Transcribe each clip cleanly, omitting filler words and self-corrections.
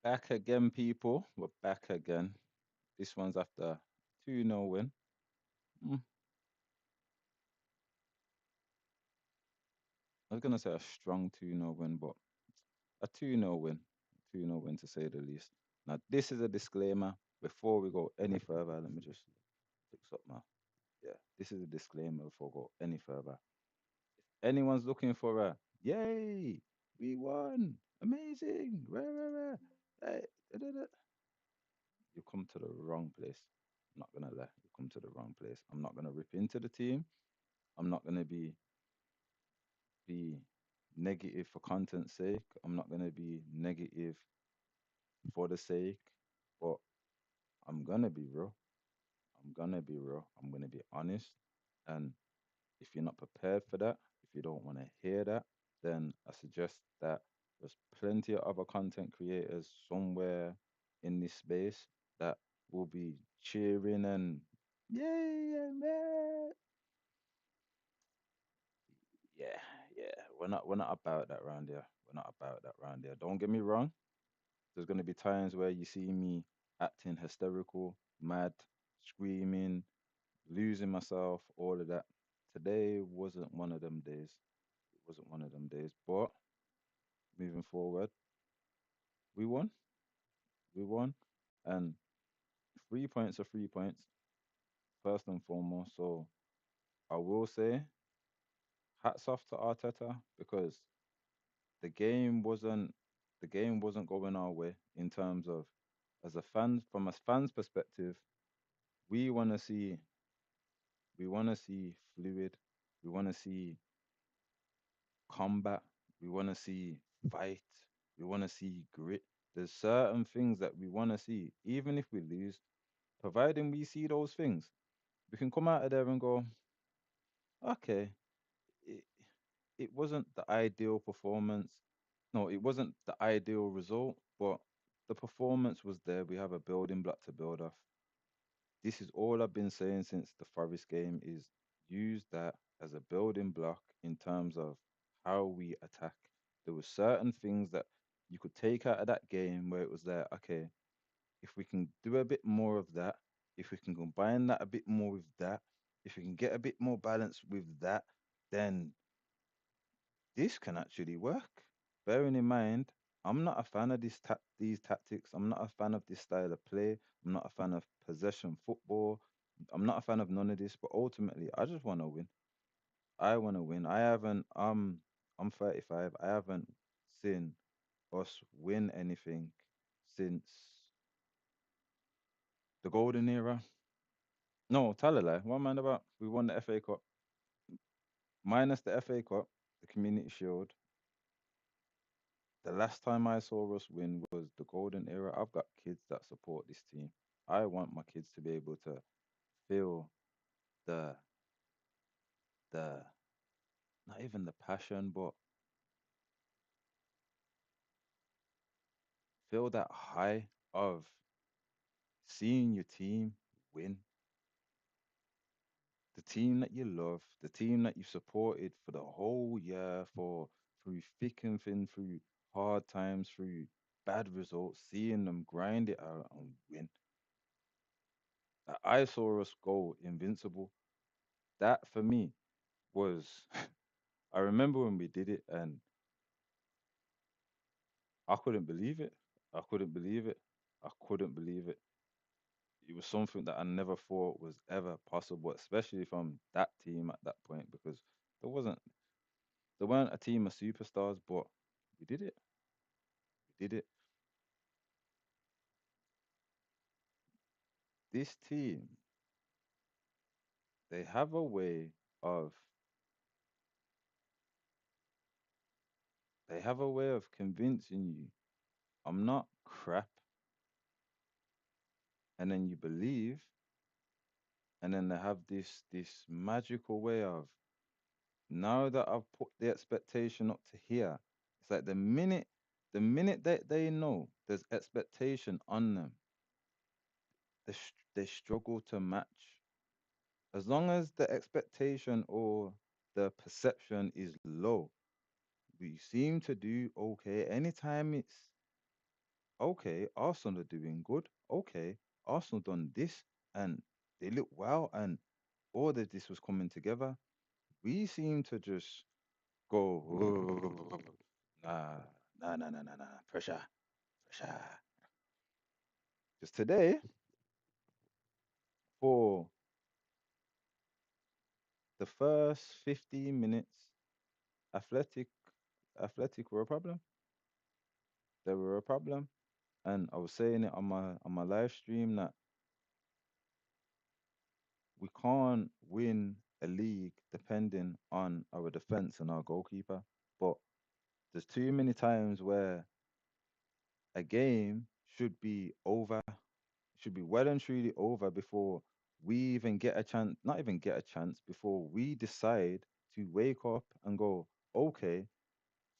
Back again, people. We're back again. This one's after 2-0 win. Mm, I was gonna say a strong 2-0 win, but a 2-0 win. 2-0 win to say the least. Now, this is a disclaimer. Before we go any further, let me just fix up my yeah. This is a disclaimer before we go any further. Anyone's looking for a yay, we won, amazing, rah, rah, rah, hey, da, da, da," you come to the wrong place. I'm not gonna lie, you come to the wrong place. I'm not gonna rip into the team. I'm not gonna be negative for content's sake. I'm not gonna be negative for the sake, but I'm gonna be real. I'm gonna be real. I'm gonna be honest. And if you're not prepared for that, if you don't want to hear that, then I suggest that there's plenty of other content creators somewhere in this space that will be cheering and yay, man. Yeah, yeah. We're not about that round here. We're not about that round here. Don't get me wrong. There's gonna be times where you see me acting hysterical, mad, screaming, losing myself, all of that. Today wasn't one of them days. It wasn't one of them days. But moving forward, we won. We won. And 3 points are 3 points, first and foremost. So I will say hats off to Arteta because the game wasn't the game wasn't going our way in terms of as a fan from a fan's perspective, we wanna see we wanna see fluid, we wanna see combat, we wanna see fight, we wanna see grit. There's certain things that we wanna see, even if we lose, providing we see those things, we can come out of there and go, okay, it, it wasn't the ideal performance. No, it wasn't the ideal result, but the performance was there. We have a building block to build off. This is all I've been saying since the Forest game is use that as a building block in terms of how we attack. There were certain things that you could take out of that game where it was there, okay, if we can do a bit more of that, if we can combine that a bit more with that, if we can get a bit more balance with that, then this can actually work. Bearing in mind, I'm not a fan of these tactics. I'm not a fan of this style of play. I'm not a fan of possession football. I'm not a fan of none of this. But ultimately, I just want to win. I want to win. I haven't. I'm 35. I haven't seen us win anything since the golden era. No, tell a lie. What am I about? We won the FA Cup minus the FA Cup, the Community Shield. The last time I saw us win was the golden era. I've got kids that support this team. I want my kids to be able to feel the the not even the passion, but feel that high of seeing your team win. The team that you love, the team that you supported for the whole year, for through thick and thin, through hard times, through bad results, seeing them grind it out and win. I saw us go invincible. That for me was I remember when we did it and I couldn't believe it. I couldn't believe it. I couldn't believe it. It was something that I never thought was ever possible, especially from that team at that point, because there wasn't there weren't a team of superstars, but we did it. We did it. This team, they have a way of they have a way of convincing you I'm not crap, and then you believe, and then they have this magical way of now that I've put the expectation up to here, it's like the minute that they know there's expectation on them, they struggle to match. As long as the expectation or the perception is low, we seem to do okay. Anytime it's Okay, Arsenal are doing good. Okay, Arsenal done this and they look well, and all of this was coming together. We seem to just go, nah, nah, pressure, pressure. Just today, for the first 15 minutes, Athletic, Athletic were a problem. They were a problem, and I was saying it on my live stream that we can't win a league depending on our defense and our goalkeeper. But there's too many times where a game should be well and truly over before we even get a chance, not even get a chance, before we decide to wake up and go, okay,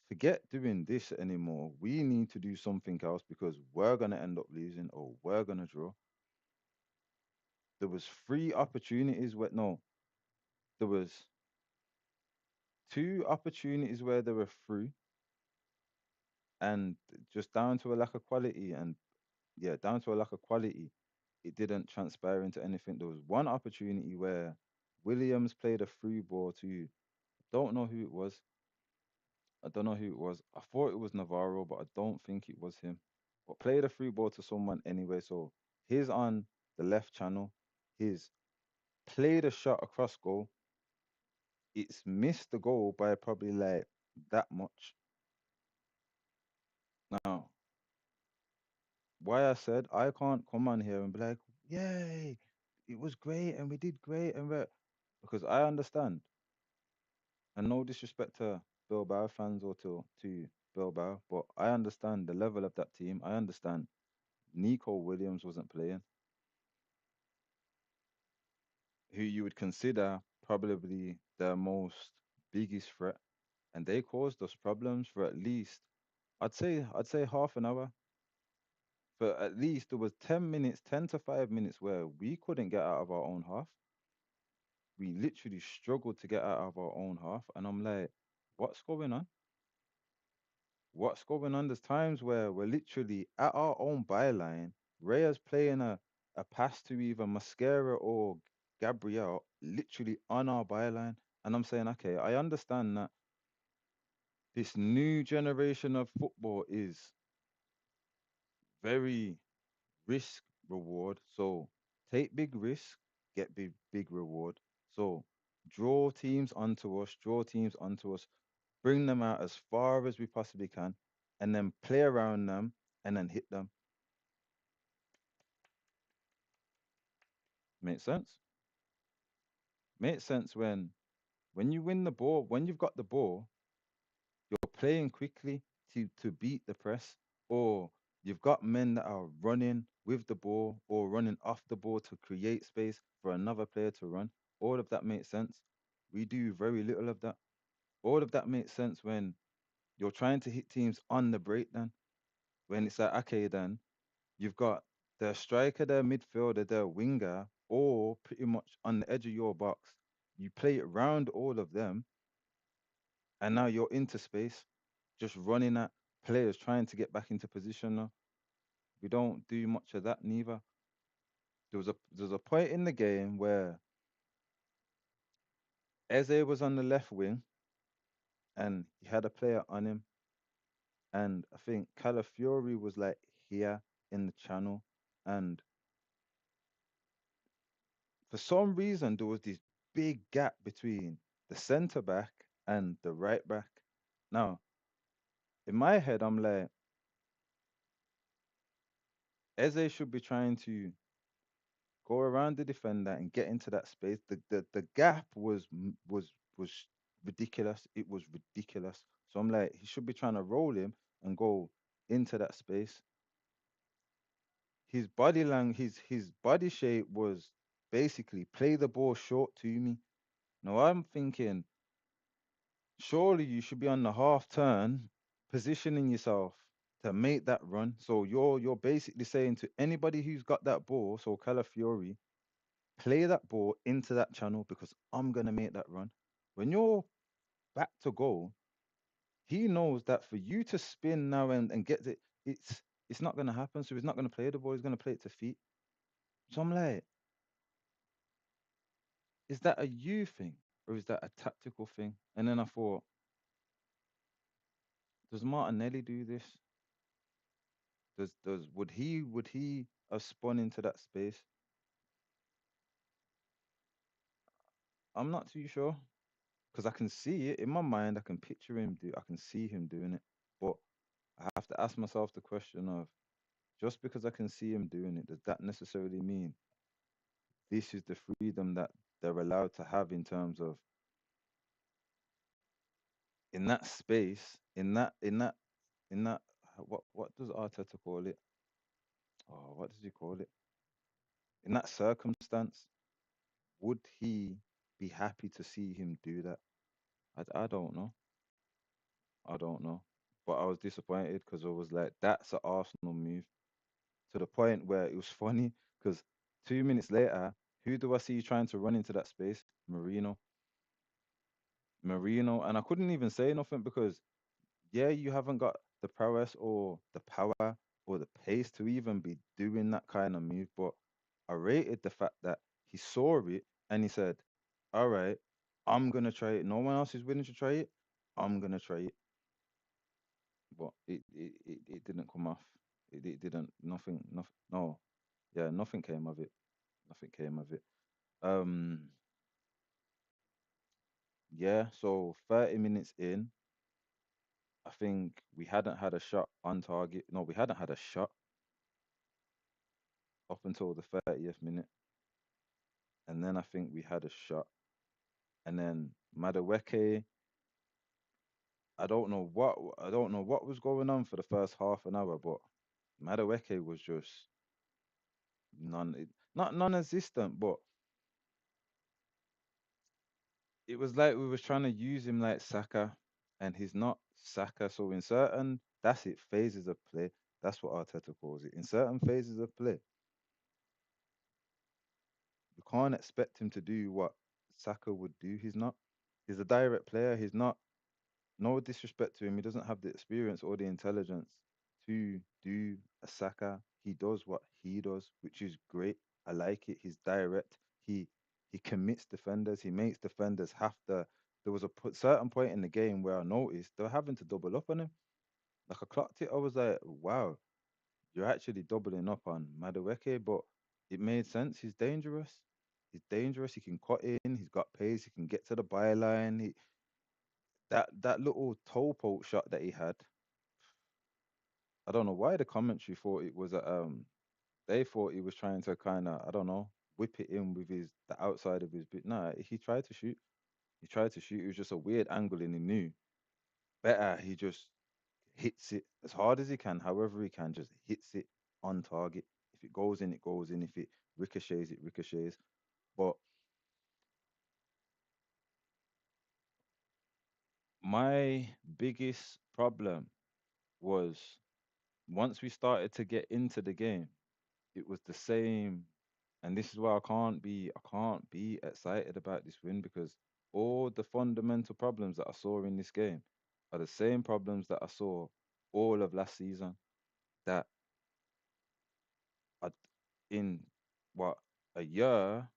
forget doing this anymore. We need to do something else because we're gonna end up losing or we're gonna draw. There was three opportunities where no, there was two opportunities where they were through and just down to a lack of quality and yeah, down to a lack of quality, it didn't transpire into anything. There was one opportunity where Williams played a through ball to don't know who it was. I don't know who it was. I thought it was Navarro, but I don't think it was him. But played a free ball to someone anyway. So he's on the left channel. He's played a shot across goal. It's missed the goal by probably like that much. Now, why I said I can't come on here and be like, yay, it was great and we did great and we're because I understand. And no disrespect to Bilbao fans or to Bilbao, but I understand the level of that team. I understand Nico Williams wasn't playing, who you would consider probably the most biggest threat, and they caused us problems for at least I'd say half an hour. For at least there was 10 minutes, 10 to 5 minutes where we couldn't get out of our own half. We literally struggled to get out of our own half, and I'm like, what's going on? What's going on? There's times where we're literally at our own byline. Raya's playing a pass to either Mascara or Gabriel, literally on our byline. And I'm saying, okay, I understand that this new generation of football is very risk reward. So take big risk, get big reward. So draw teams onto us, bring them out as far as we possibly can, and then play around them and then hit them. Makes sense. Makes sense when you win the ball, when you've got the ball, you're playing quickly to beat the press, or you've got men that are running with the ball or running off the ball to create space for another player to run. All of that makes sense. We do very little of that. All of that makes sense when you're trying to hit teams on the break then. When it's like, okay, then you've got their striker, their midfielder, their winger, all pretty much on the edge of your box. You play it round all of them, and now you're into space, just running at players trying to get back into position now. We don't do much of that neither. There was a point in the game where Eze was on the left wing and he had a player on him, and I think Calafiori was like here in the channel, and for some reason there was this big gap between the centre back and the right back. Now, in my head, I'm like, Eze should be trying to go around the defender and get into that space. The gap was ridiculous. It was ridiculous. So I'm like, he should be trying to roll him and go into that space. His body shape was basically play the ball short to me. Now I'm thinking, surely you should be on the half turn, positioning yourself to make that run. So you're basically saying to anybody who's got that ball, so Calafiori, play that ball into that channel because I'm gonna make that run. When you're back to goal, he knows that for you to spin now and get it, It's not gonna happen. So he's not gonna play the ball. He's gonna play it to feet. So I'm like, is that a you thing or is that a tactical thing? And then I thought, does Martinelli do this? Does would he have spun into that space? I'm not too sure because I can see it in my mind. I can picture him do. I can see him doing it, but I have to ask myself the question of just because I can see him doing it, does that necessarily mean this is the freedom that they're allowed to have in terms of in that space, in that what does Arteta call it? Oh, what does he call it? In that circumstance, would he be happy to see him do that? I don't know. I don't know. But I was disappointed because I was like, that's an Arsenal move to the point where it was funny because 2 minutes later, who do I see trying to run into that space? Marino. Marino. And I couldn't even say nothing because, yeah, you haven't got the prowess or the power or the pace to even be doing that kind of move. But I rated the fact that he saw it and he said, all right, I'm going to try it. No one else is willing to try it. I'm going to try it. But it didn't come off. It didn't, nothing, no, yeah, nothing came of it. Nothing came of it. Um, yeah, so 30 minutes in, I think we hadn't had a shot on target. No, we hadn't had a shot up until the 30th minute. And then I think we had a shot. And then Madueke, I don't know what was going on for the first half an hour, but Madueke was just not non-existent, but it was like we was trying to use him like Saka, and he's not Saka. So in certain, that's it, phases of play. That's what Arteta calls it. In certain phases of play, you can't expect him to do what Saka would do. He's not. He's a direct player. He's not. No disrespect to him. He doesn't have the experience or the intelligence to do a Saka. He does what he does, which is great. I like it. He's direct. He commits defenders. He makes defenders have to. There was a certain point in the game where I noticed they were having to double up on him. Like I clocked it. I was like, wow, you're actually doubling up on Madueke, but it made sense. He's dangerous. He's dangerous. He can cut in. He's got pace. He can get to the byline. That little toe poke shot that he had, I don't know why the commentary thought it was they thought he was trying to kind of, I don't know, whip it in with his the outside of his bit. Nah, he tried to shoot. He tried to shoot. It was just a weird angle and he knew better. He just hits it as hard as he can, however he can, just hits it on target. If it goes in, it goes in. If it ricochets, it ricochets. But my biggest problem was once we started to get into the game, it was the same. And this is why I can't be excited about this win because all the fundamental problems that I saw in this game are the same problems that I saw all of last season. That I, in what a year,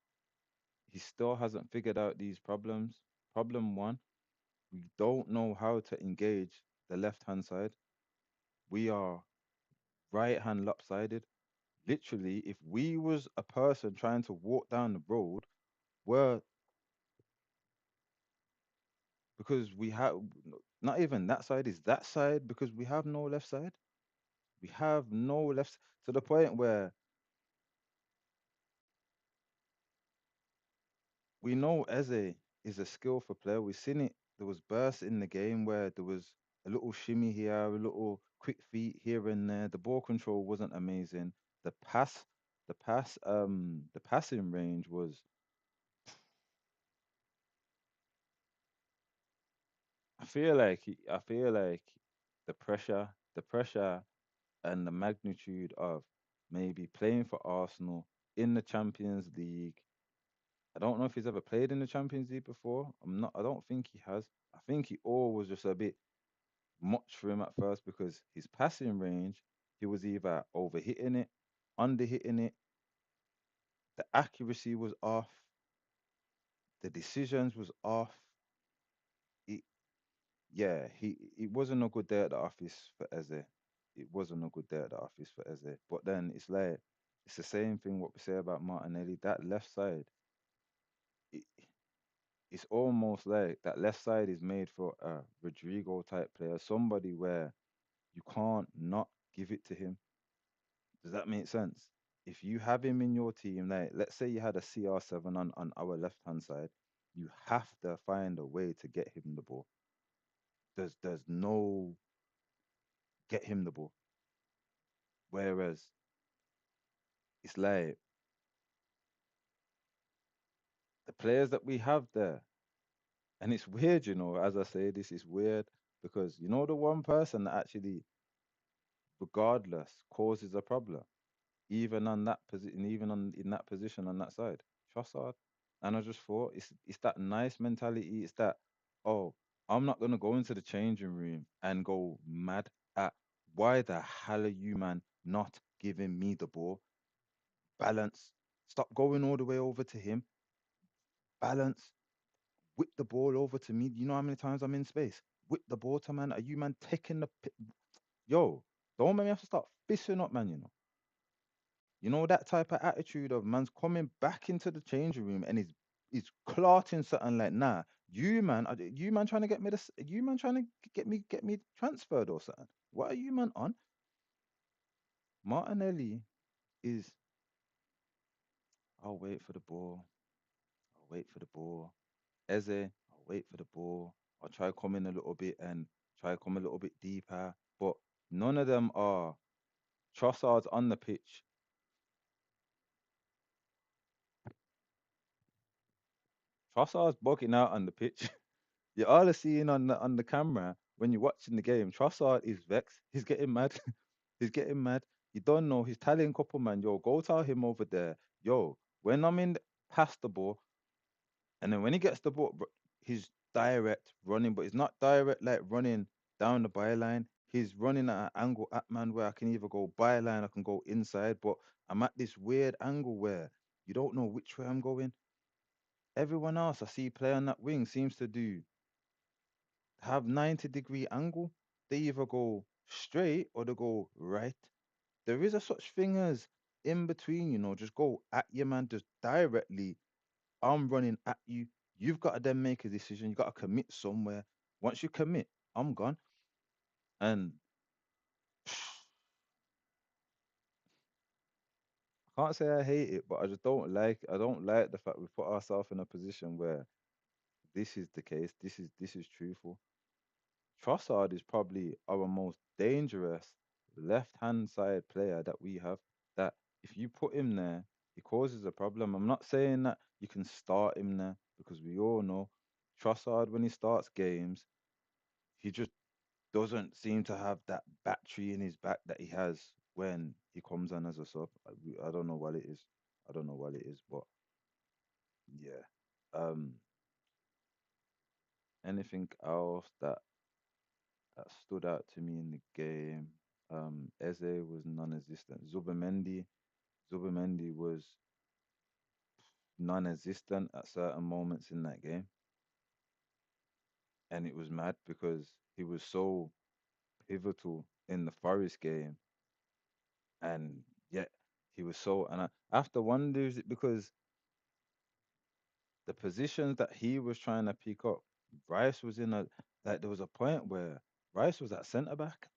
he still hasn't figured out these problems. Problem one, we don't know how to engage the left hand side. We are right hand lopsided. Literally, if we was a person trying to walk down the road, we're because we have not even that side is that side because we have no left side. We have no left to the point where we know Eze is a skillful player. We've seen it. There was bursts in the game where there was a little shimmy here, a little quick feet here and there. The ball control wasn't amazing. The pass, the passing range was. I feel like the pressure and the magnitude of maybe playing for Arsenal in the Champions League. I don't know if he's ever played in the Champions League before. I don't think he has. I think he all was just a bit much for him at first because his passing range, He was either overhitting it, underhitting it, the accuracy was off, the decisions was off. It, yeah, it wasn't a good day at the office for Eze. It wasn't a good day at the office for Eze. But then it's like it's the same thing what we say about Martinelli. That left side, it, it's almost like that left side is made for a Rodrigo type player, somebody where you can't not give it to him. Does that make sense? If you have him in your team, like let's say you had a CR7 on our left hand side, you have to find a way to get him the ball. There's no get him the ball. Whereas it's like the players that we have there, and it's weird, as I say, this is weird because the one person that actually, regardless, causes a problem, even on that position, even on in that position on that side, Trossard. And I just thought it's that nice mentality. It's that, oh, I'm not gonna go into the changing room and go mad at why the hell are you man not giving me the ball? Balance. Stop going all the way over to him. Balance. Whip the ball over to me. You know how many times I'm in space? Whip the ball to man. Are you man taking yo? Don't make me have to start fishing up, man. That type of attitude of man's coming back into the changing room and he's clarting something like, nah, you man trying to get me this, you man trying to get me transferred or something. What are you man on? Martinelli is, I'll wait for the ball. I'll wait for the ball. Eze, I'll wait for the ball. I'll try come in a little bit and try come a little bit deeper. But none of them are. Trossard's on the pitch. Trossard's bugging out on the pitch. You're all seeing on the camera when you're watching the game. Trossard is vexed. He's getting mad. He's getting mad. You don't know. He's telling couple man, yo, go tell him over there. Yo, when I'm in past the ball, and then when he gets the ball, he's direct running, but he's not direct like running down the byline. He's running at an angle at man where I can either go byline, I can go inside, but I'm at this weird angle where you don't know which way I'm going. Everyone else I see play on that wing seems to do have 90-degree angle. They either go straight or they go right. There is a such thing as in between, just go at your man, just directly. I'm running at you. You've got to then make a decision. You got to commit somewhere. Once you commit, I'm gone. And I can't say I hate it, but I just don't like. I don't like the fact we put ourselves in a position where this is the case. This is truthful. Trossard is probably our most dangerous left-hand side player that we have. That if you put him there, he causes a problem. I'm not saying that you can start him there because we all know Trossard when he starts games, he just doesn't seem to have that battery in his back that he has when he comes on as a sub. I don't know what it is. I don't know what it is, but yeah. Um, anything else that stood out to me in the game? Eze was non-existent. Zubimendi was non-existent at certain moments in that game, and it was mad because he was so pivotal in the Forest game, and yet he was so. And I have to wonder, is it because the positions that he was trying to pick up, Rice was in a like there was a point where Rice was at centre back.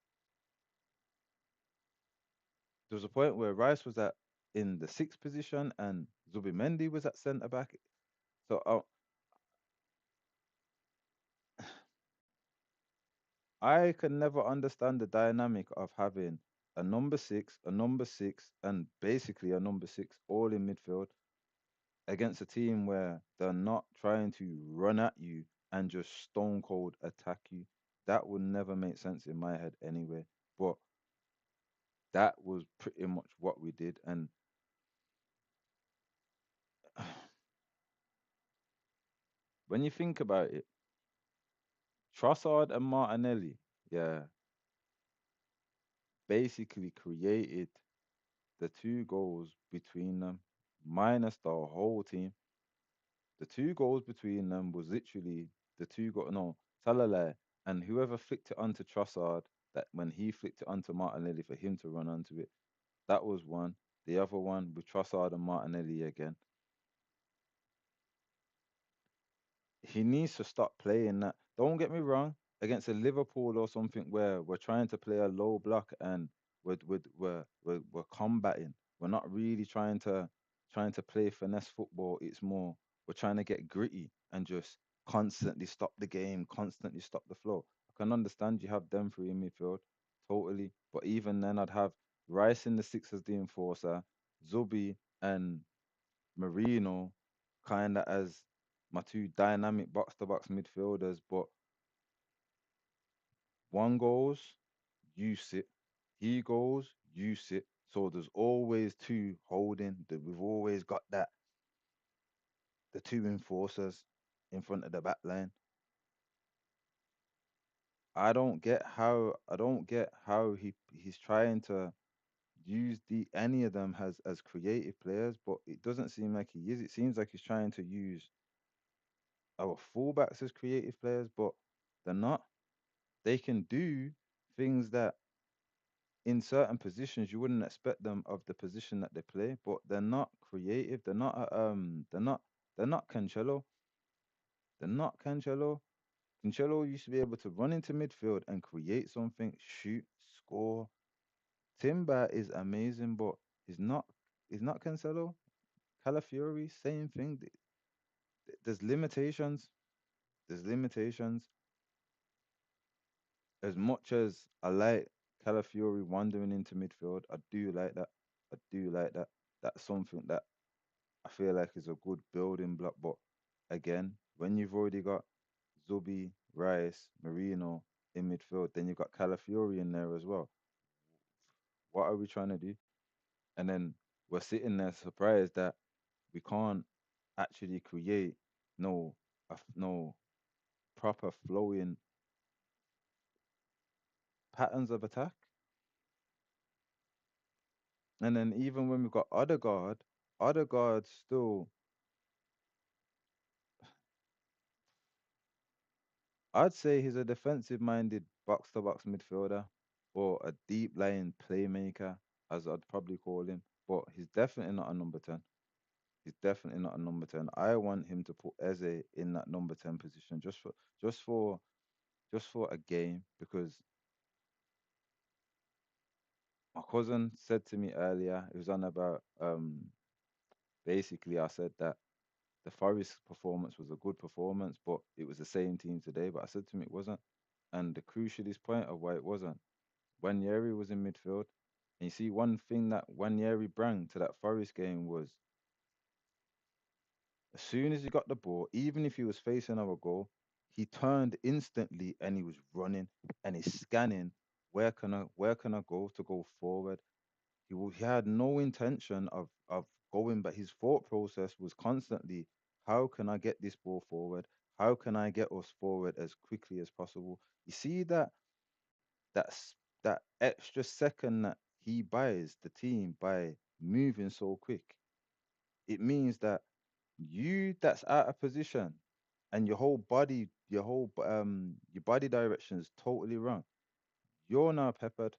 There was a point where Rice was at in the sixth position and Zubimendi was at centre back. So I can never understand the dynamic of having a number six, and basically a number six all in midfield against a team where they're not trying to run at you and just stone cold attack you. That would never make sense in my head anyway. But that was pretty much what we did. And when you think about it, Trossard and Martinelli, yeah, basically created the two goals between them, minus the whole team. The two goals between them was literally the two got no Salah and whoever flicked it onto Trossard. That when he flicked it onto Martinelli for him to run onto it, that was one. The other one with Trossard and Martinelli again. He needs to stop playing that. Don't get me wrong, against a Liverpool or something where we're trying to play a low block and we're combating. We're not really trying to play finesse football. It's more we're trying to get gritty and just constantly stop the game, constantly stop the flow. I can understand you have them three in midfield, totally. But even then, I'd have Rice in the six as the enforcer, Zubi and Marino kind of as my two dynamic box to box midfielders, but one goes, you sit. He goes, you sit. So there's always two holding. That we've always got that the two enforcers in front of the back line. I don't get how he's trying to use the any of them as creative players, but it doesn't seem like he is. It seems like he's trying to use our fullbacks as creative players, but they're not. They can do things that in certain positions you wouldn't expect them of the position that they play, but they're not creative. They're not Cancelo. They're not Cancelo. Cancelo used to be able to run into midfield and create something, shoot, score. Timber is amazing, but he's not Cancelo. Calafiori, same thing. There's limitations. There's limitations. As much as I like Calafiori wandering into midfield, I do like that. I do like that. That's something that I feel like is a good building block. But again, when you've already got Zubi, Rice, Marino in midfield, then you've got Calafiori in there as well. What are we trying to do? And then we're sitting there surprised that we can't actually create no no proper flowing patterns of attack. And then even when we've got Odegaard still, I'd say he's a defensive-minded box-to-box midfielder or a deep-lying playmaker, as I'd probably call him. But he's definitely not a number 10. He's definitely not a number 10. I want him to put Eze in that number 10 position just for just for a game because my cousin said to me earlier, it was on about basically I said that the Forest performance was a good performance, but it was the same team today. But I said to him it wasn't. And the crucialist point of why it wasn't, Wanyeri was in midfield. And you see, one thing that Wanyeri brought to that Forest game was as soon as he got the ball, even if he was facing our goal, he turned instantly and he was running and he's scanning. Where can I go forward? He had no intention of going, but his thought process was constantly, how can I get this ball forward? How can I get us forward as quickly as possible? You see that extra second that he buys the team by moving so quick. It means that you that's out of position and your body direction is totally wrong. You're now peppered.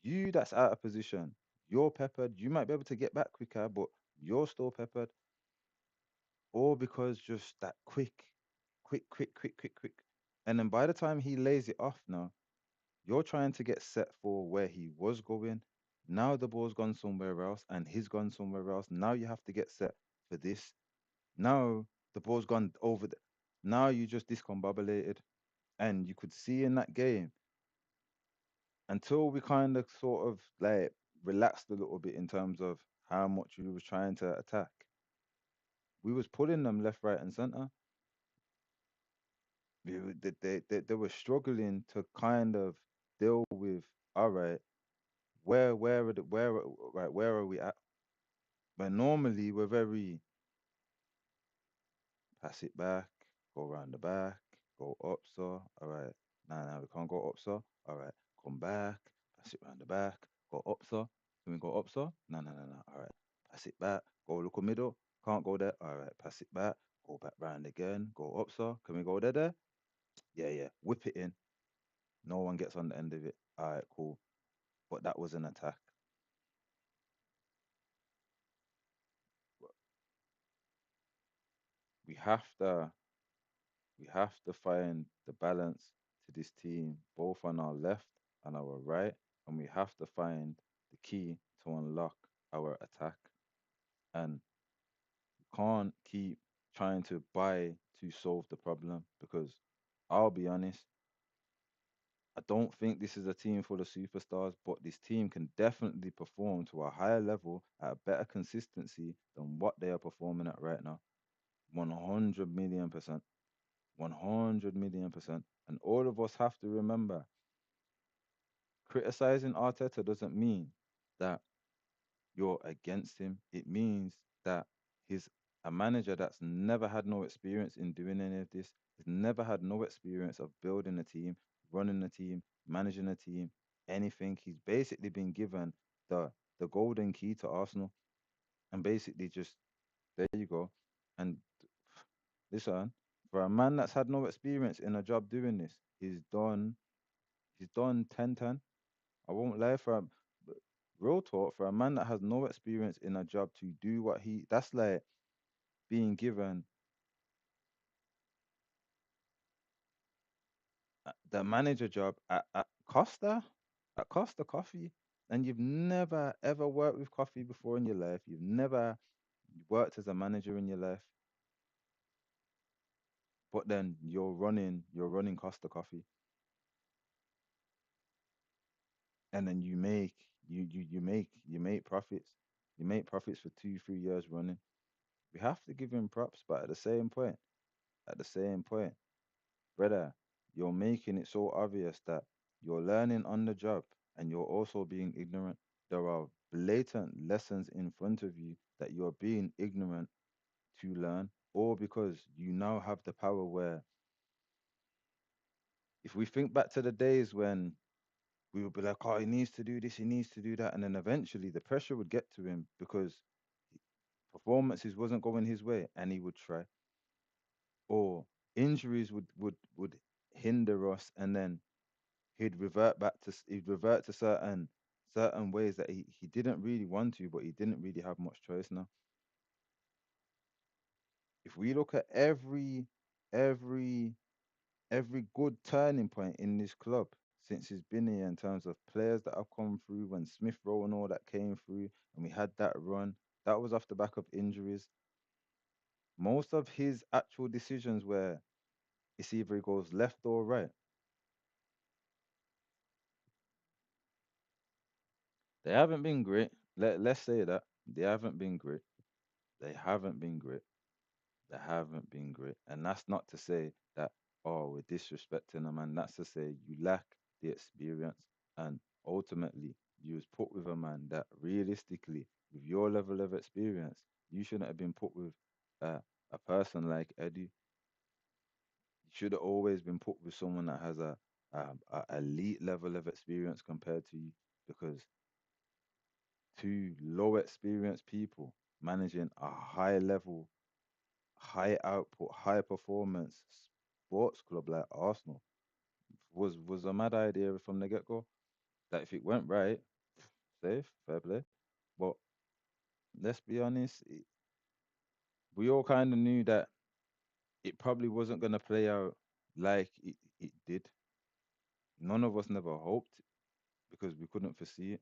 You that's out of position. You're peppered. You might be able to get back quicker, but you're still peppered. All because just that quick. And then by the time he lays it off now, you're trying to get set for where he was going. Now the ball's gone somewhere else and he's gone somewhere else. Now you have to get set for this. Now the ball's gone over the. Now you just discombobulated. And you could see in that game until we kind of sort of like relaxed a little bit in terms of how much we was trying to attack. We was pulling them left, right, and center. They were struggling to kind of deal with. All right, where are we at? But normally we're very pass it back, go around the back, go up so. All right, nah, we can't go up so. All right, come back, Pass it round the back. Go up, sir. Can we go up, sir? No, no, no, no. All right. Pass it back. Go look a middle. Can't go there. All right. Pass it back. Go back round again. Go up, sir. Can we go there? There? Yeah, yeah. Whip it in. No one gets on the end of it. All right, cool. But that was an attack. We have to we have to find the balance to this team, both on our left and our right, and we have to find the key to unlock our attack. And can't keep trying to buy to solve the problem because I'll be honest, I don't think this is a team full of superstars, but this team can definitely perform to a higher level at a better consistency than what they are performing at right now. 100 million percent. 100 million percent. And all of us have to remember criticizing Arteta doesn't mean that you're against him. It means that he's a manager that's never had no experience in doing any of this. He's never had no experience of building a team, running a team, managing a team, anything. He's basically been given the golden key to Arsenal and basically just there you go. And listen, for a man that's had no experience in a job doing this, he's done 10-10. I won't lie for him. But real talk, for a man that has no experience in a job to do what that's like being given the manager job at Costa Coffee, and you've never ever worked with coffee before in your life. You've never worked as a manager in your life, but then you're running Costa Coffee, and then you make profits. You make profits for 2-3 years running. We have to give him props, but at the same point, brother, you're making it so obvious that you're learning on the job and you're also being ignorant. There are blatant lessons in front of you that you're being ignorant to learn, or because you now have the power where, if we think back to the days when we would be like, oh, he needs to do this, he needs to do that, and then eventually the pressure would get to him because performances wasn't going his way and he would try, or injuries would hinder us, and then he'd revert to certain ways that he didn't really want to, but he didn't really have much choice now. If we look at every every good turning point in this club since he's been here in terms of players that have come through, when Smith Rowe and all that came through and we had that run, that was off the back of injuries. Most of his actual decisions where it's either he goes left or right. They haven't been great. Let's say that. They haven't been great. They haven't been great. They haven't been great. And that's not to say that, oh, we're disrespecting them, and that's to say you lack the experience. And ultimately, you was put with a man that realistically, with your level of experience, you shouldn't have been put with a person like Eddie. You should have always been put with someone that has a elite level of experience compared to you, because two low experienced people managing a high level, high output, high performance sports club like Arsenal was a mad idea from the get go. That if it went right, safe, fair play. But let's be honest, we all kind of knew that it probably wasn't going to play out like it did. None of us never hoped because we couldn't foresee it.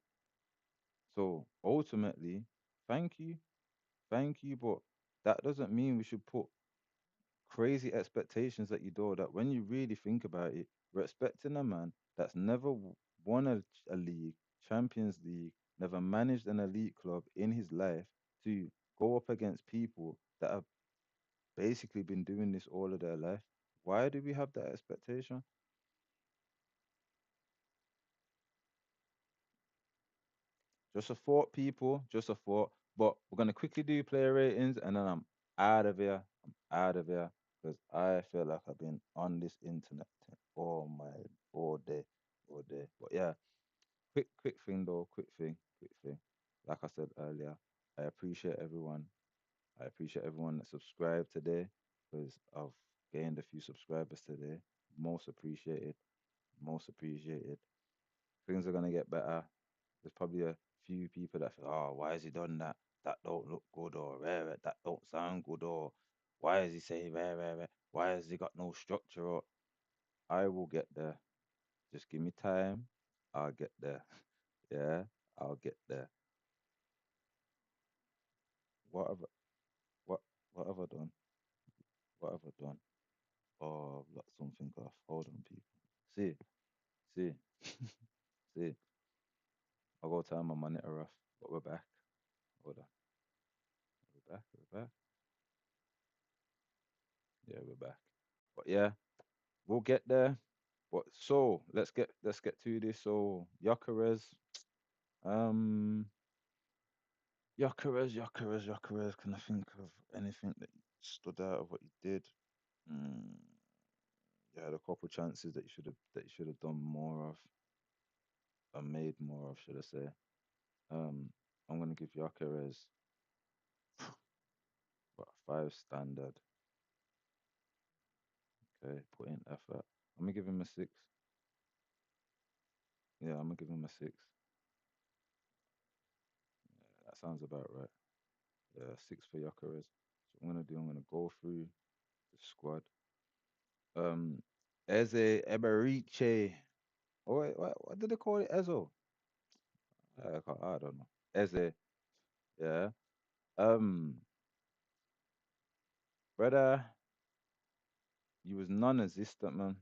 So ultimately, thank you, thank you. But that doesn't mean we should put crazy expectations at your door that when you really think about it, we're expecting a man that's never won a league, Champions League, never managed an elite club in his life to go up against people that have basically been doing this all of their life. Why do we have that expectation? Just a thought, people, just a thought. But we're going to quickly do player ratings and then I'm out of here. I'm out of here because I feel like I've been on this internet thing all day, all day. But yeah, quick thing though, quick thing. Like I said earlier, I appreciate everyone. I appreciate everyone that subscribed today because I've gained a few subscribers today. Most appreciated. Most appreciated. Things are gonna get better. There's probably a few people that feel, oh, why has he done that? That don't look good, or rare, rare, that don't sound good, or why is he saying rare, rare, rare? Why has he got no structure? Or I will get there. Just give me time. I'll get there. Yeah, I'll get there. What have what what have I done? What have I done? Oh, I've let something off. Hold on, people. See, see, see. I'll go turn my monitor off. But we're back. Hold on. We're back. We're back. Yeah, we're back. But yeah, we'll get there. But so let's get to this. So Gyökeres, um, Gyökeres. Can I think of anything that stood out of what he did? Mm, you had a couple chances that you should have done more of, or made more of, should I say? Um, I'm gonna give Gyökeres what, 5 standard. Okay, put in effort. I'm gonna give him a 6. Yeah, I'm gonna give him a 6. Yeah, that sounds about right. Yeah, 6 for Gyökeres. So I'm gonna go through the squad. Eze Eberiche. Oh, wait, what did they call it? Ezo? I don't know. Eze, yeah. Um, Brother, you was non-existent, man.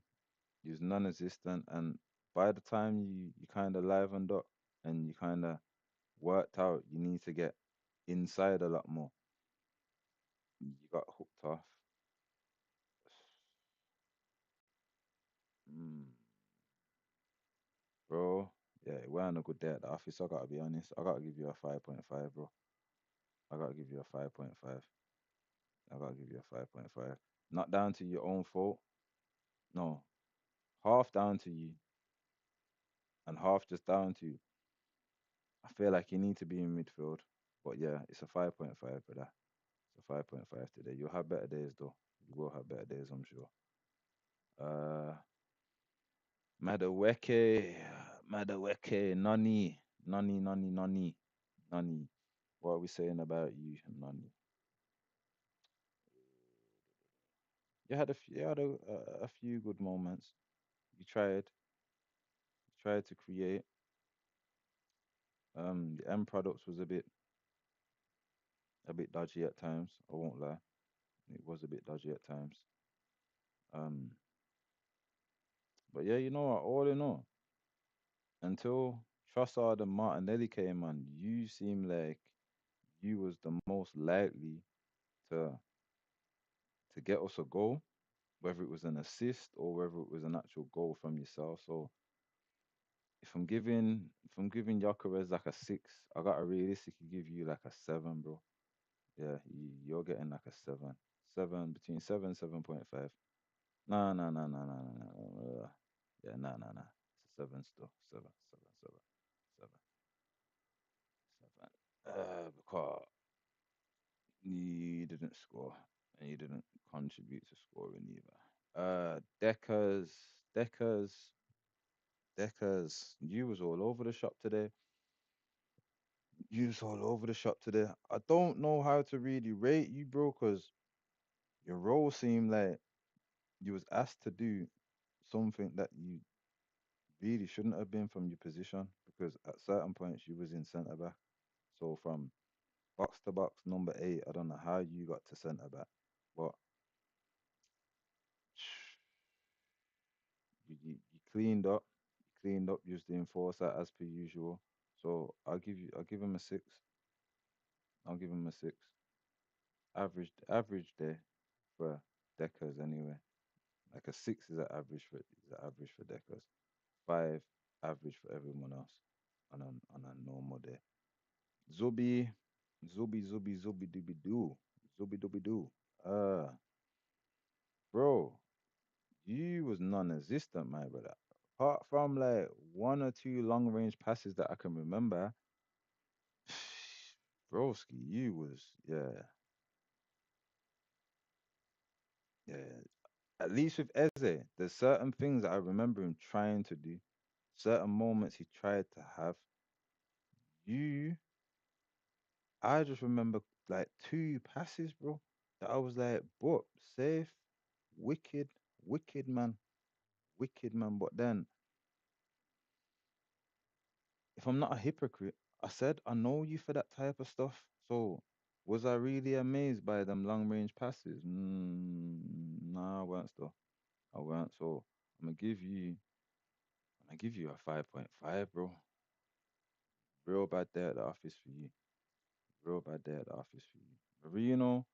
You was non-existent, and by the time you kind of livened up and you kind of worked out, you need to get inside a lot more. You got hooked off. Mm, bro, yeah, it weren't a good day at the office. I gotta be honest. I gotta give you a 5.5, bro. I gotta give you a 5.5. I gotta give you a 5.5. Not down to your own fault. No, half down to you and half just down to you. I feel like you need to be in midfield. But yeah, it's a 5.5 for that. It's a 5.5 today. You'll have better days though. You will have better days, I'm sure. Uh Madaweke, Nani. What are we saying about you, Nani? You had a few good moments. You tried to create. The end products was a bit dodgy at times. I won't lie. It was a bit dodgy at times. Um, but yeah, you know what? All in all, until Trossard and Martinelli came on, you seem like you was the most likely to get us a goal, whether it was an assist or whether it was an actual goal from yourself. So if I'm giving Gyökeres like a 6, I gotta realistically give you like a 7, bro. Yeah, you're getting like a 7. 7, between 7 and 7.5. Nah, nah, nah, nah, nah, nah, nah. Yeah, nah, nah, nah. It's a 7 still. 7, 7, 7, 7, 7. Because you didn't score and you didn't contribute to scoring either. Deckers, Deckers, Deckers. You was all over the shop today. You was all over the shop today. I don't know how to really rate you, bro, because your role seemed like you was asked to do something that you really shouldn't have been from your position because at certain points you was in centre back. So from box to box, number 8, I don't know how you got to centre back, but you cleaned up. You cleaned up. You was the enforcer as per usual. So I'll give him a 6. I'll give him a 6. Average day for Deckers anyway. Like a 6 is an average for Deckers. 5 average for everyone else on a normal day. Zubi, Zubi dooby doo. Zubi dooby doo. Uh, bro, you was non-existent, my brother. Apart from like one or two long range passes that I can remember, broski, you was yeah. At least with Eze, there's certain things that I remember him trying to do, certain moments he tried to have. You, I just remember like two passes, bro, that I was like, bro, safe, wicked, wicked man, wicked man. But then, if I'm not a hypocrite, I said I know you for that type of stuff. So, was I really amazed by them long range passes? Nah, I weren't still. I weren't. So, I'm gonna give you, I'm gonna give you a 5.5, bro. Real bad day at the office for you. Real bad day at the office for you. Marino.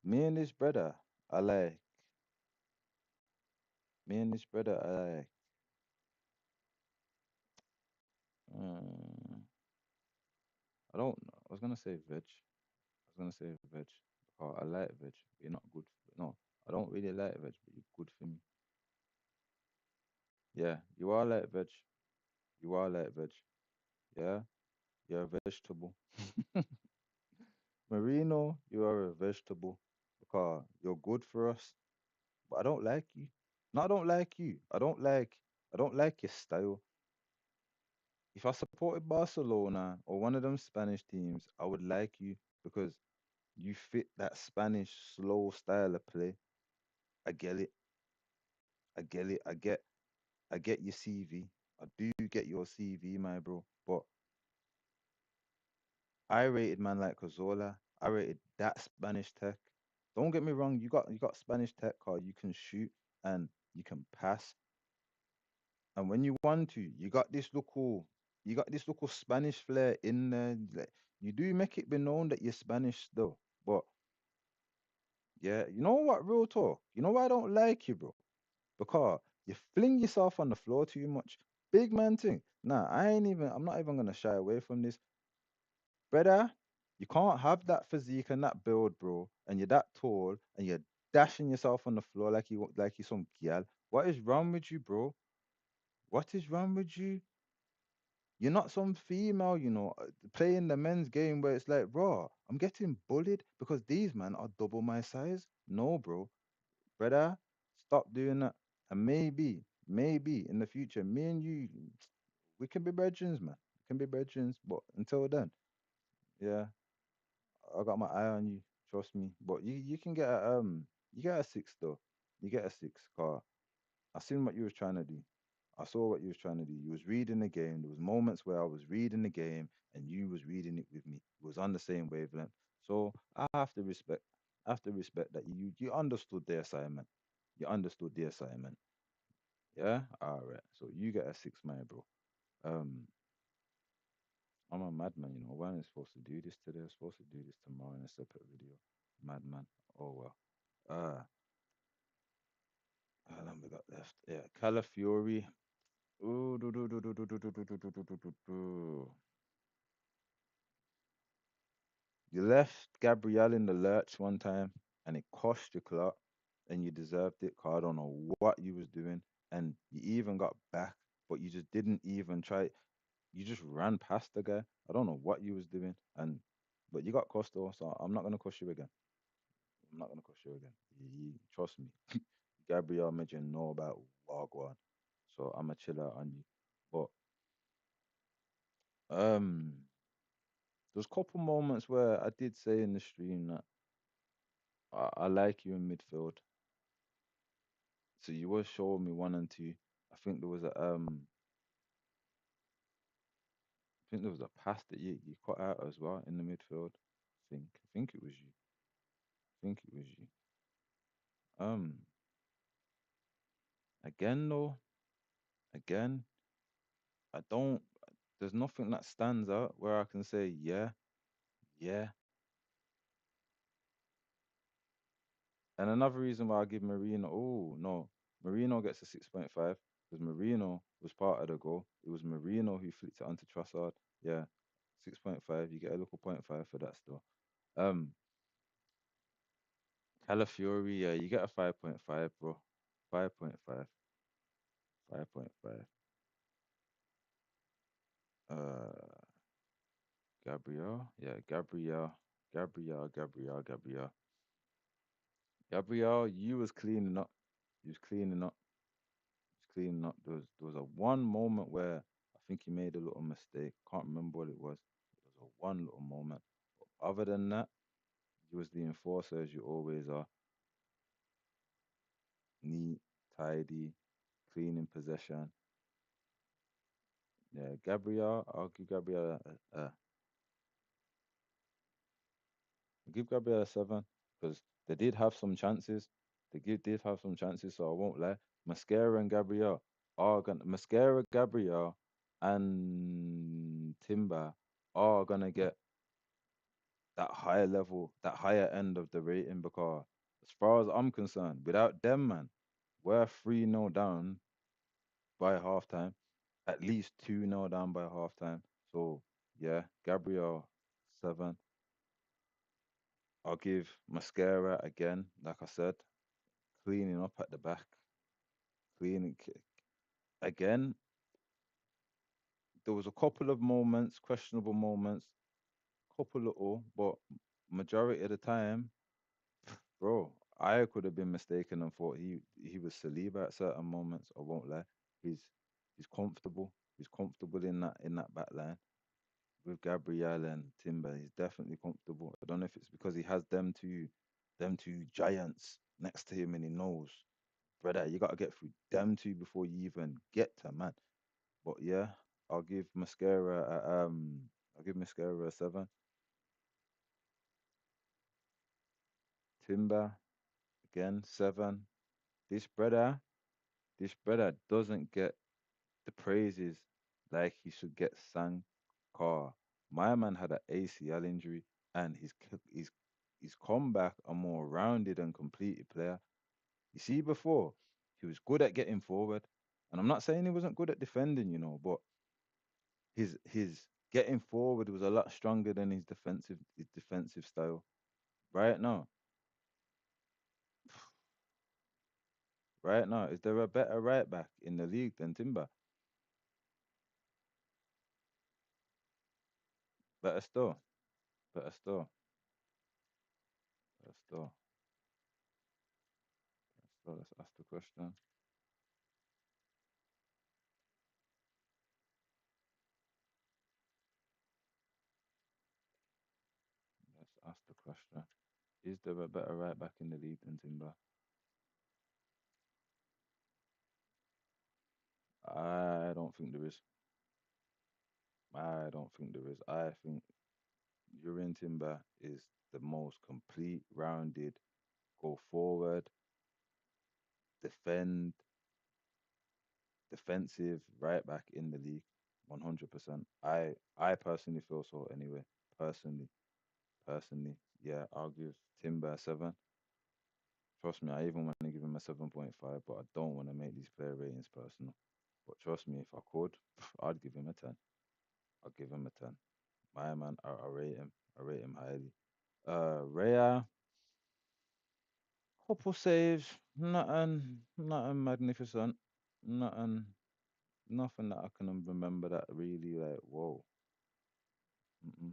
Me and this brother, I like. Me and this brother, I like. Mm, I don't know. I was gonna say veg. I was gonna say veg. Oh, I like veg. But you're not good. No, I don't really like veg, but you're good for me. Yeah, you are like veg. You are like veg. Yeah, you're a vegetable. Marino, you are a vegetable because you're good for us, but I don't like you. No, I don't like you. I don't like your style. If I supported Barcelona or one of them Spanish teams, I would like you because you fit that Spanish slow style of play. I get it. I get it. I get your CV. I do get your CV, my bro. But I rated man like Cazorla. I rated that Spanish tech. Don't get me wrong, you got Spanish tech card, you can shoot and you can pass. And when you want to, you got this little Spanish flair in there. Like, you do make it be known that you're Spanish though. But yeah, you know what, real talk. You know why I don't like you, bro? Because you fling yourself on the floor too much. Big man thing. Nah, I'm not even gonna shy away from this. Brother, you can't have that physique and that build, bro, and you're that tall and you're dashing yourself on the floor like you some gal. What is wrong with you, bro? What is wrong with you? You're not some female, playing the men's game where it's like, raw, I'm getting bullied because these men are double my size. No, bro. Brother, stop doing that. And maybe in the future, me and you, we can be brethren, man. We can be brethren, but until then, yeah, I got my eye on you. Trust me. But you can get you get a six though. You get a six car. I seen what you was trying to do. I saw what you was trying to do. You was reading the game. There was moments where I was reading the game and you was reading it with me. It was on the same wavelength. So I have to respect. I have to respect that you understood the assignment. You understood the assignment. Yeah. All right. So you get a six, my bro. Um, I'm a madman. When is supposed to do this today? I'm supposed to do this tomorrow in a separate video. Madman. Oh well. Uh, how long we got left? Yeah, Calafiori. Ooh, do. You left Gabrielle in the lurch one time, and it cost you clout, and you deserved it. 'Cause I don't know what you was doing, and you even got back, but you just didn't even try. You just ran past the guy. I don't know what you was doing, but you got cussed though, so I'm not gonna cuss you again. I'm not gonna cuss you again. Trust me. Gabrielle made you know about Wagwan, so I'ma chill out on you. But there's a couple moments where I did say in the stream that I like you in midfield. So you was showing me one and two. I think there was a pass that you cut out as well in the midfield. I think it was you. I think it was you. Um, again though, again, I don't. There's nothing that stands out where I can say yeah, yeah. And another reason why I give Marino, oh no, Marino gets a 6.5 because Marino was part of the goal. It was Marino who flicked it onto Trossard. Yeah, 6.5. You get a little point five for that still. Um, Calafiori, yeah, you get a 5.5, bro. 5.5. 5.5. Uh, Gabriel, yeah, Gabriel. Gabriel, you was cleaning up. You was cleaning up. You was cleaning up. There was a one moment where I think he made a little mistake. Can't remember what it was. It was a one little moment. But other than that, you was the enforcer as you always are. Neat, tidy, clean in possession. Yeah, Gabriel, I'll give Gabriel a 7 because they did have some chances. Did have some chances, so I won't lie. Mascara, Gabriel, and Timber are gonna get that higher level, that higher end of the rating because, as far as I'm concerned, without them, man, we're 3-0 down by halftime, at least 2-0 down by halftime. So yeah, Gabriel 7. I'll give Mascara again, like I said, cleaning up at the back, cleaning again. There was a couple of moments, questionable moments, couple little, but majority of the time, bro, I could have been mistaken and thought he was Saliba at certain moments. I won't lie. He's he's comfortable. He's comfortable in that back line with Gabriel and Timber. He's definitely comfortable. I don't know if it's because he has them two giants next to him and he knows, brother, you gotta get through them two before you even get to man. But yeah, I'll give Mascara I'll give Mascara a 7. Timber again 7. This brother, this brother doesn't get the praises like he should get sang car. My man had an ACL injury and he's come back a more rounded and completed player. You see, before he was good at getting forward, and I'm not saying he wasn't good at defending, but his getting forward was a lot stronger than his defensive style. Right now, right now, is there a better right back in the league than Timber? Better still, better still, better still. So let's ask the question. Let's ask the question. Is there a better right back in the league than Timber? I don't think there is. I don't think there is. I think Urian Timber is the most complete, rounded, go forward, defend, defensive right back in the league. 100%. I personally feel so anyway. Personally, personally, yeah, I'll give Timber a 7. Trust me, I even want to give him a 7.5, but I don't want to make these player ratings personal. But trust me, if I could, I'd give him a 10. I'll give him a 10. My man, I rate him. I rate him highly. Raya, couple saves, nothing magnificent, nothing, nothing that I can remember that really like whoa. Mm-mm.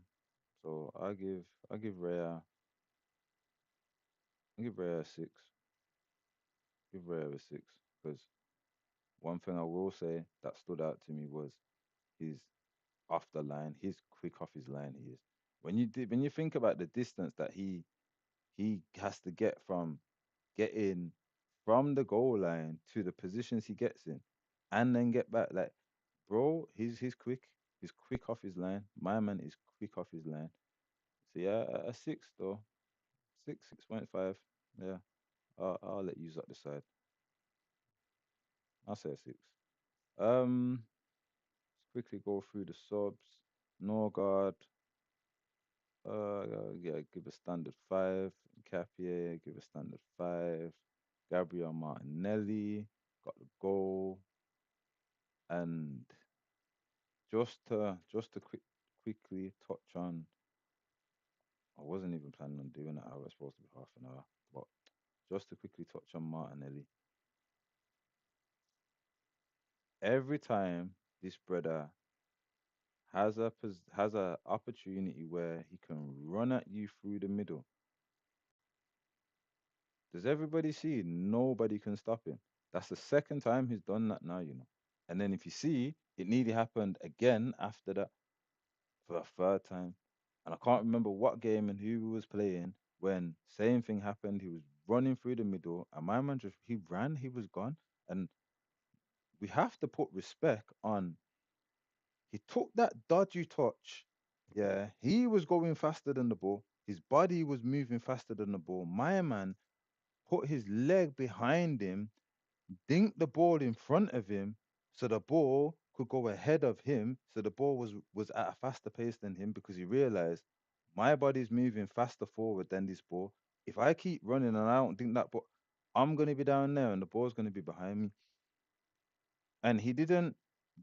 So I give Raya a 6. Give Raya a 6 because one thing I will say that stood out to me was his off the line. He's quick off his line. He is. When you think about the distance that he has to get from getting from the goal line to the positions he gets in, and then get back. Like, bro, he's quick. He's quick off his line. My man is quick off his line. So yeah, a 6 though. 6.5. Yeah, I'll let you decide. I'll say a 6. Let's quickly go through the subs. Norgard, yeah, give a standard 5. Capier, give a standard 5. Gabriel Martinelli got the goal. And just to quickly touch on. I wasn't even planning on doing it. I was supposed to be half an hour, but just to quickly touch on Martinelli. Every time this brother has a opportunity where he can run at you through the middle, does everybody see? Nobody can stop him. That's the second time he's done that now, you know. And then if you see, it nearly happened again after that for a third time. And I can't remember what game and who he was playing when same thing happened. He was running through the middle, and my man just he ran, he was gone. And we have to put respect on. He took that dodgy touch. Yeah, he was going faster than the ball. His body was moving faster than the ball. My man put his leg behind him, dinked the ball in front of him, so the ball could go ahead of him. So the ball was at a faster pace than him because he realized my body's moving faster forward than this ball. If I keep running and I don't think that, but I'm gonna be down there and the ball's gonna be behind me. And he didn't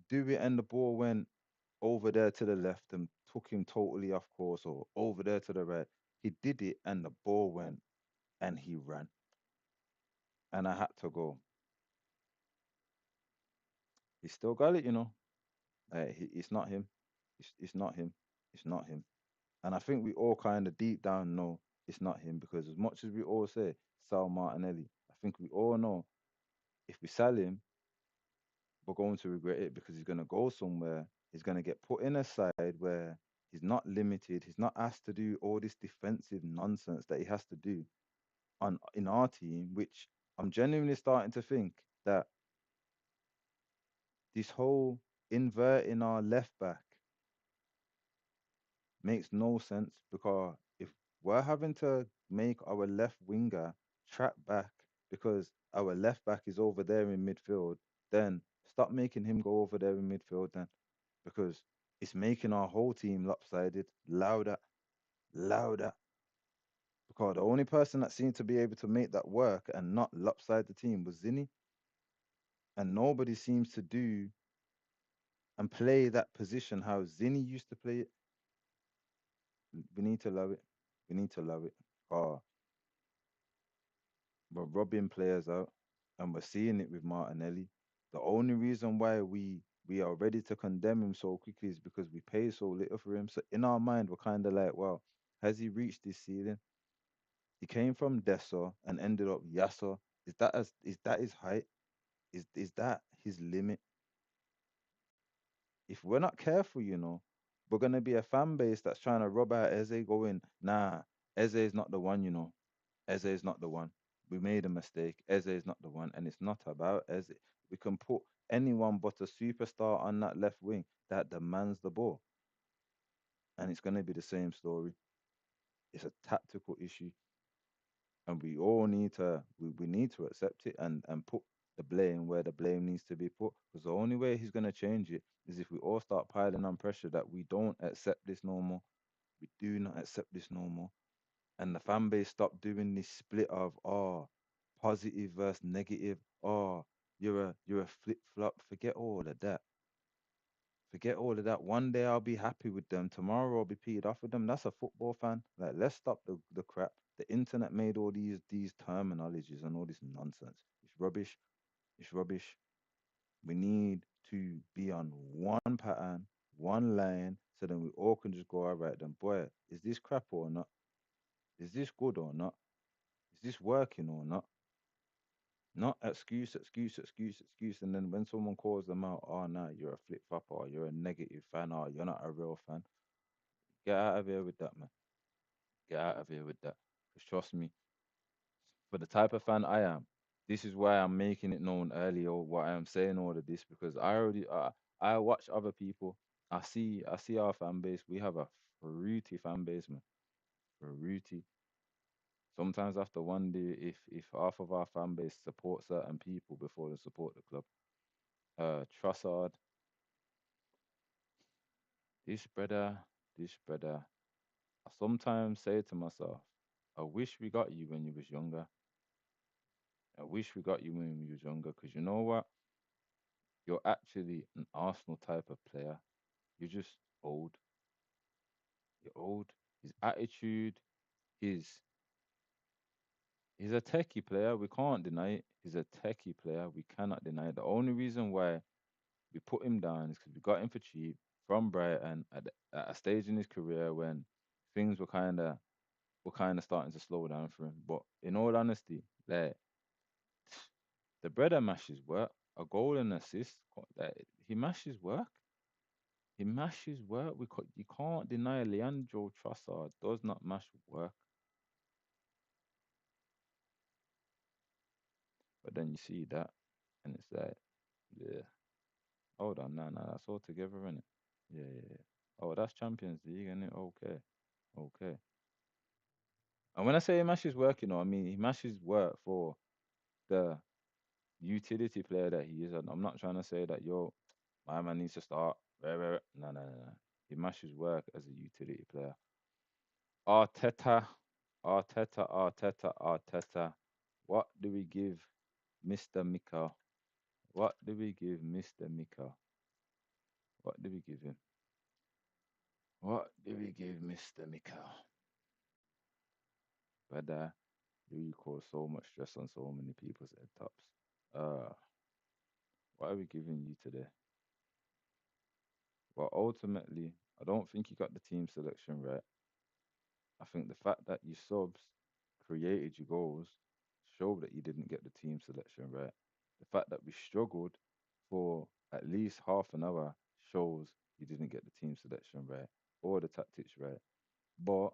do it, and the ball went over there to the left and took him totally off course, or over there to the right. He did it, and the ball went, and he ran, and I had to go. He still got it, you know. It's not him. It's not him. It's not him. And I think we all kind of deep down know it's not him because as much as we all say Sal Martinelli, I think we all know if we sell him, we're going to regret it because he's going to go somewhere. He's going to get put in a side where he's not limited. He's not asked to do all this defensive nonsense that he has to do on in our team, which I'm genuinely starting to think that this whole inverting our left back makes no sense because if we're having to make our left winger track back because our left back is over there in midfield, then stop making him go over there in midfield then because it's making our whole team lopsided, louder, louder. Because the only person that seemed to be able to make that work and not lopside the team was Zinni, and nobody seems to do and play that position how Zinni used to play it. We need to love it. We need to love it. Oh, we're robbing players out, and we're seeing it with Martinelli. The only reason why we are ready to condemn him so quickly is because we pay so little for him. So in our mind, we're kind of like, wow, has he reached his ceiling? He came from Dessau and ended up Yasser. Is that his height? Is that his limit? If we're not careful, you know, we're gonna be a fan base that's trying to rub out Eze going, nah, Eze is not the one, you know. Eze is not the one. We made a mistake. Eze is not the one. And it's not about Eze. We can put anyone but a superstar on that left wing that demands the ball. And it's gonna be the same story. It's a tactical issue. And we all need to we need to accept it and put the blame where the blame needs to be put. Because the only way he's gonna change it is if we all start piling on pressure that we don't accept this no more. We do not accept this no more. And the fan base stop doing this split of positive versus negative. You're a flip flop. Forget all of that. Forget all of that. One day I'll be happy with them. Tomorrow I'll be peed off with them. That's a football fan. Like, let's stop the crap. The internet made all these terminologies and all this nonsense. It's rubbish. It's rubbish. We need to be on one pattern, one line, so then we all can just go, all right, then, boy, is this crap or not? Is this good or not? Is this working or not? Not excuse, excuse, excuse, excuse. And then when someone calls them out, oh, no, you're a flip flop or you're a negative fan or you're not a real fan. Get out of here with that, man. Get out of here with that. Because trust me, for the type of fan I am, this is why I'm making it known earlier why I'm saying all of this because I watch other people. I see our fan base. We have a fruity fan base, man. Fruity. Sometimes I have to wonder if half of our fan base support certain people before they support the club. Trossard, this brother, this brother. I sometimes say to myself, I wish we got you when you was younger. I wish we got you when you was younger, because you know what? You're actually an Arsenal type of player. You're just old. gold, his attitude, his he's a techie player. We can't deny it. He's a techie player. We cannot deny it. The only reason why we put him down is because we got him for cheap from Brighton at a stage in his career when things were kind of starting to slow down for him. But in all honesty, like the brother mashes work. A goal and assist. He mashes work. He mashes work. You can't deny Leandro Trossard does not mash work. But then you see that, and it's like, yeah, hold on, nah, that's all together, innit? Yeah, yeah, yeah. Oh, that's Champions League, innit? Okay, okay. And when I say he mashes work, I mean he mashes work for the utility player that he is. And I'm not trying to say that, yo, my man needs to start. No, no, no, no. He mashes work as a utility player. Arteta, Arteta. What do we give Mr. Mika? What do we give Mr. Mika? What do we give him? What do we give Mr. Mika? But you cause so much stress on so many people's head tops. Uh, what are we giving you today? Well, ultimately, I don't think you got the team selection right. I think the fact that you subs created your goals showed that you didn't get the team selection right. The fact that we struggled for at least half an hour shows you didn't get the team selection right or the tactics right. But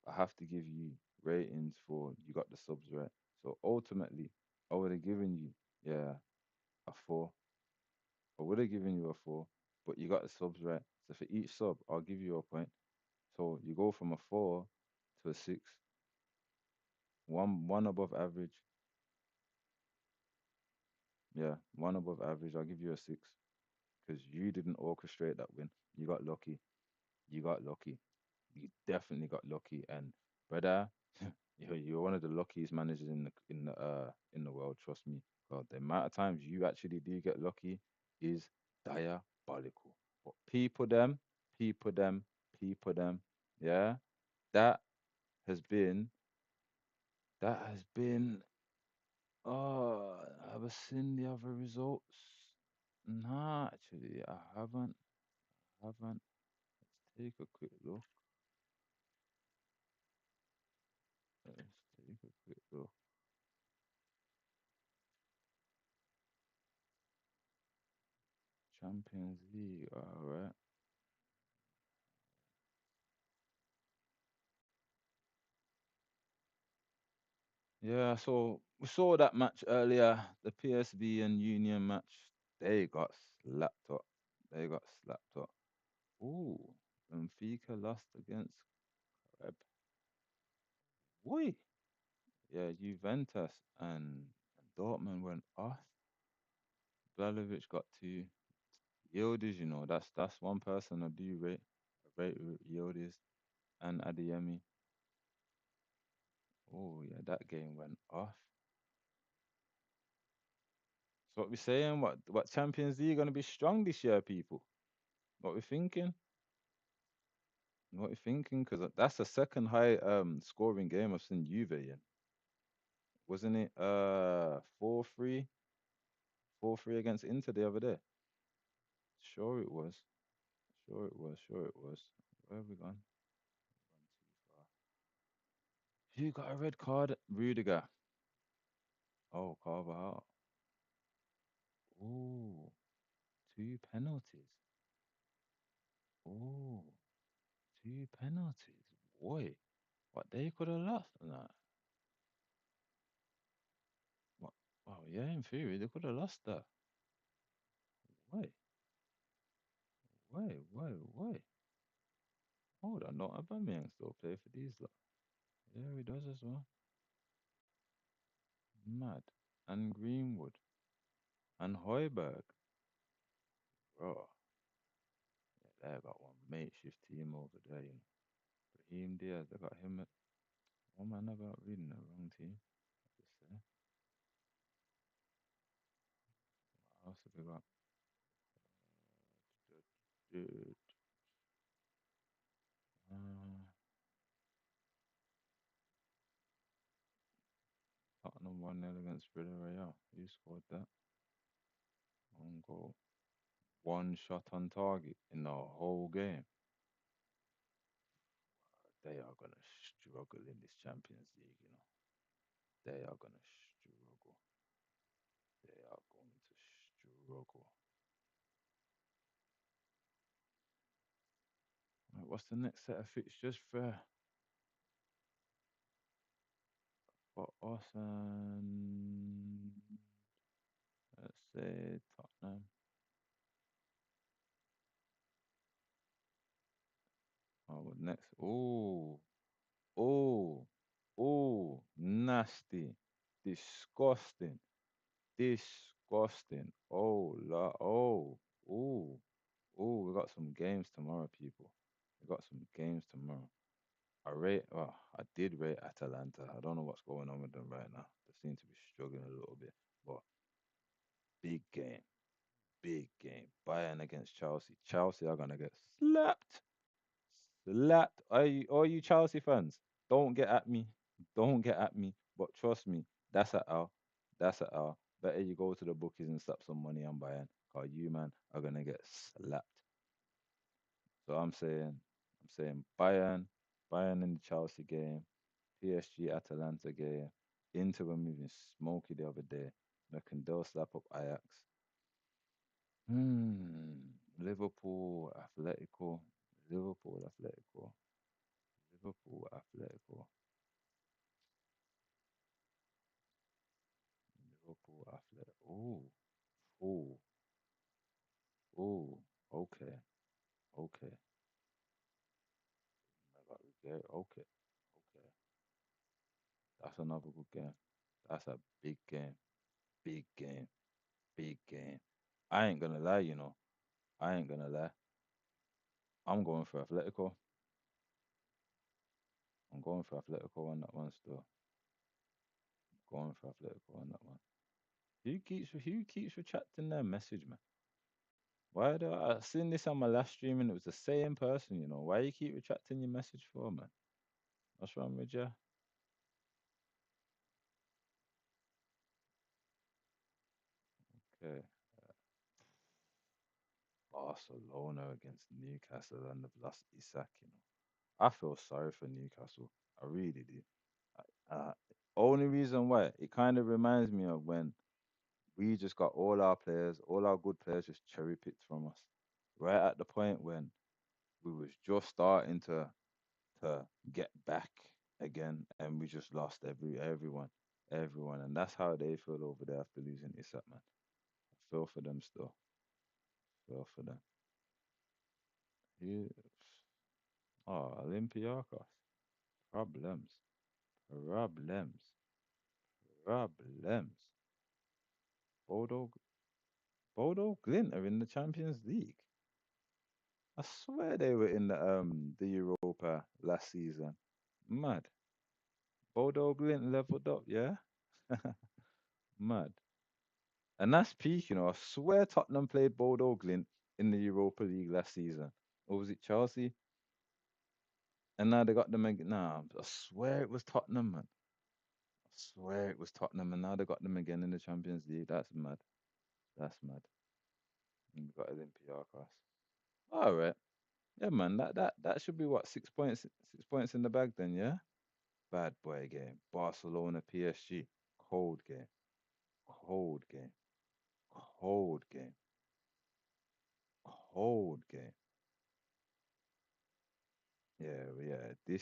I have to give you ratings for you got the subs right. So ultimately, I would have given you, yeah, a four. I would have given you a four, but you got the subs right. So for each sub, I'll give you a point. So you go from a four to a six, one above average. Yeah, one above average. I'll give you a six because you didn't orchestrate that win. You got lucky. You got lucky. You definitely got lucky. And brother, you're one of the luckiest managers in the world. Trust me. God, the amount of times you actually do get lucky is diabolical. But people them, people them. Yeah, that has been that has been. Oh, have I seen the other results? Nah, actually, I haven't. Haven't. Let's take a quick look. Let's take a quick look. Champions League. All right. Yeah, so we saw that match earlier, the PSV and Union match. They got slapped up. They got slapped up. Ooh, Benfica lost against Reb. Boy. Yeah, Juventus and Dortmund went off. Blalovic got two. Yildiz, that's one person I do rate. I rate Yildiz and Adeyemi. Oh yeah, that game went off. So what we saying? What Champions League gonna be strong this year, people? What we thinking? What we thinking? Because that's the second high scoring game I've seen Juve in. Wasn't it 4-3? 4-3 against Inter the other day. Sure it was. Sure it was. Sure it was. Where have we gone? Gone too far. Who got a red card? Rudiger. Oh, Carvajal. Oh, two penalties. Oh, two penalties. Boy, what they could have lost on that. What? Oh, yeah, in theory, they could have lost that. Wait, wait. Hold on, no, Aubameyang still play for these lot. Yeah, he does as well. Mad. And Greenwood. And Hoiberg. Bro, yeah, they got one makeshift team over there, Brahim Diaz, they got him at. What man about reading the wrong team? Just say. What else have we got? won 1-0 against Villarreal. Who scored that? One goal. One shot on target in the whole game. They are gonna struggle in this Champions League, you know. They are gonna struggle. They are going to struggle. Right, what's the next set of fixtures for us and let's say Tottenham? Oh, next. Oh, oh, oh, nasty, disgusting, disgusting. Oh, oh, oh. We got some games tomorrow, people. We got some games tomorrow. I did rate Atalanta. I don't know what's going on with them right now. They seem to be struggling a little bit, but big game, big game. Bayern against Chelsea. Chelsea are gonna get slapped, slapped. All you Chelsea fans, don't get at me, don't get at me. But trust me, that's a L. That's a L. Better you go to the bookies and slap some money on Bayern, cause you man are gonna get slapped. So I'm saying Bayern in the Chelsea game. PSG Atalanta game. Inter were moving smoky the other day. Mercandil slap up Ajax. Liverpool Atletico. Liverpool Atletico. Liverpool Atletico. Liverpool Atletico. Oh, oh, oh. Okay, okay. Okay, okay. That's another good game. That's a big game. Big game. Big game. I ain't gonna lie, you know. I ain't gonna lie. I'm going for Atletico. I'm going for Atletico on that one still. Going for Atletico on that one. Who keeps retracting their message, man? Why do I seen this on my last stream and it was the same person, you know? Why you keep retracting your message for, man? What's wrong with you? Okay. Barcelona against Newcastle and they've lost Isak, you know. I feel sorry for Newcastle. I really do. Only reason why it kind of reminds me of when we just got all our good players just cherry picked from us. Right at the point when we was just starting to get back again and we just lost everyone. And that's how they feel over there after losing Isak, man. I feel for them still. Feel for them. Yeah. Oh, Olympiacos. Problems. Problems. Problems. Bodo Bodo Glint are in the Champions League. I swear they were in the Europa last season. Mad. Bodo Glint leveled up, yeah? Mad. And that's peak, you know. I swear Tottenham played Bodo Glint in the Europa League last season. Or was it Chelsea? And now they got them again. Nah, I swear it was Tottenham, man. I swear it was Tottenham, and now they got them again in the Champions League. That's mad. That's mad. And we got Olympiacos. All right. Yeah, man. That should be what 6 points. 6 points in the bag then, yeah? Bad boy game. Barcelona PSG. Cold game. Cold game. Cold game. Cold game. Yeah, yeah.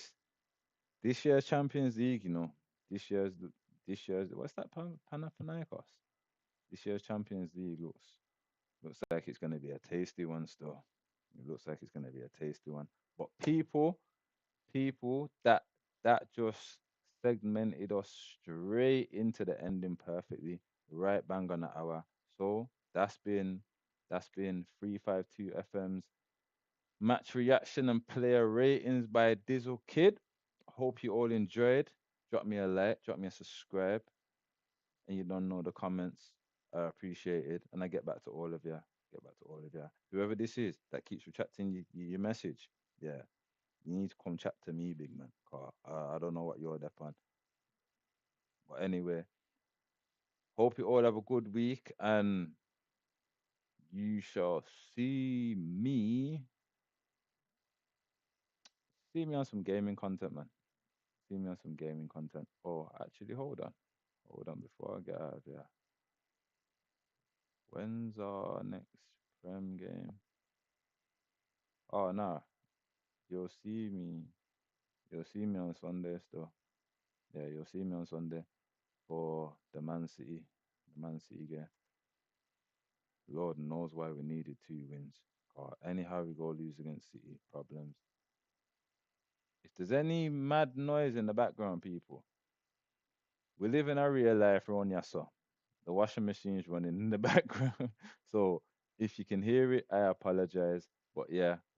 This year's Champions League, you know, this year's what's that Panathinaikos? This year's Champions League looks like it's gonna be a tasty one still. It looks like it's gonna be a tasty one. But people that just segmented us straight into the ending perfectly, right bang on the hour. So that's been 352 FM's match reaction and player ratings by Dizzle Kid. Hope you all enjoyed. Drop me a like, drop me a subscribe, and you don't know the comments. I appreciate it, and I get back to all of you. Get back to all of you. Whoever this is that keeps retracting your message, yeah, you need to come chat to me, big man. 'Cause I don't know what you're there on. But anyway, Hope you all have a good week, and you shall see me on some gaming content, man. See me on some gaming content. Oh, actually, hold on before I get out of here. When's our next Prem game? Oh, nah, you'll see me. You'll see me on Sunday still. Yeah, you'll see me on Sunday for the Man City game. Lord knows why we needed 2 wins. Anyhow we go lose against City, problems. If there's any mad noise in the background, people, we live in a real life around here, so the washing machine's running in the background. So if you can hear it, I apologize. But yeah,